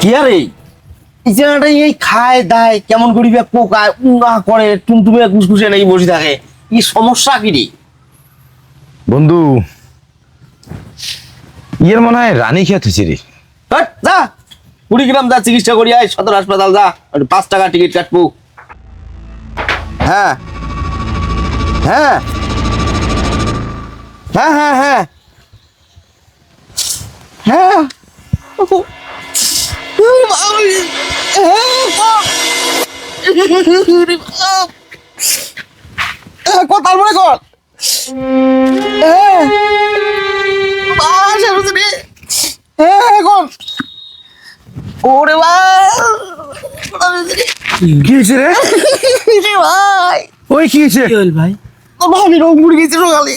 কি আরে এই জায়গাটা এই খায় দায় কেমন করিবে পোকায় উঙ্গা করে টুনটুমে কুসকুসে নাকি বসে থাকে কি সমস্যা কি রে বন্ধু ইয়ের মনে হয় রানী খেয়ে থুছি রে। হাট, যা 20 গ্রাম যা চিকিৎসা করি আয় সদর হাসপাতাল যা 5 টাকা টিকিট কাটবো। হ্যাঁ হ্যাঁ হ্যাঁ হ্যাঁ হ্যাঁ হ্যাঁ কথা মনে কর এখন ওরে কি হয়েছে রে? ভাই ওই কি হয়েছে? ভাই ভাবি রোগ মুড়ে গেছে সকালে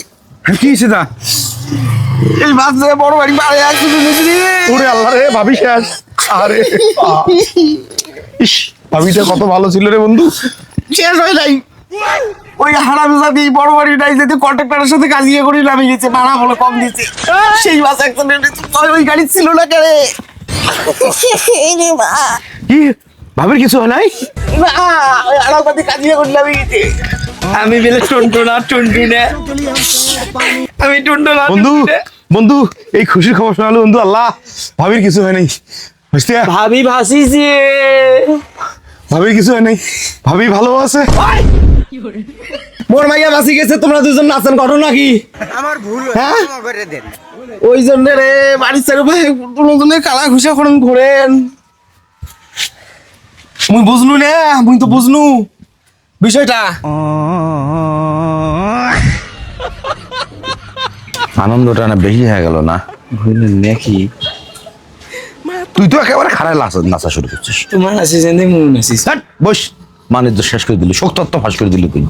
কি হয়েছে তা? এই বাচ্চা বড় বাড়ি বাড়ি আসছে ওরে আল্লাহ রে, ভাবি শেষ। আরে ইস, ভাবিটা কত ভালো ছিল রে বন্ধু। শেষ হয় নাই ওই হারামি জাতি বড় বাড়ি নাই যেতে কন্ট্রাক্টরের সাথে কাজিয়ে করে নামে গেছে ভাড়া বলে কম দিচ্ছে সেই বাস অ্যাক্সিডেন্ট ওই গাড়ি ছিল না কেরে কি ভাবির কিছু হয় নাই? না ওই হারামি কাজিয়ে করে নামে গেছে আমি বলে টুনটুনা আমি টুনটুনা বন্ধু বন্ধু এই খুশির খবর শোনালো বন্ধু। আল্লাহ ভাবির কিছু হয় নাই। বুঝতে ভাবি ভাসিছে ভাবির কিছু হয় নাই, ভাবি ভালো আছে। মোর মাইয়া বাসি গেছে তোমরা দুজন নাচেন করো নাকি আমার ভুল হ্যাঁ? ক্ষমা করে দেন। ওই জন্য রে বাড়ির চারু ভাই দুজনে কালা ঘুষা করেন ঘোরেন মুই বুঝলু না মুই তো বুঝলু বিষয়টা আনন্দটা না বেশি হয়ে গেল না? বুঝলেন নাকি তুই তো একেবারে খারাপ নাচা শুরু করছিস। তোমার আছে জানি মন আছিস বস মানে শেষ করে দিলি, শক্ত ফাঁস করে দিলি তুই।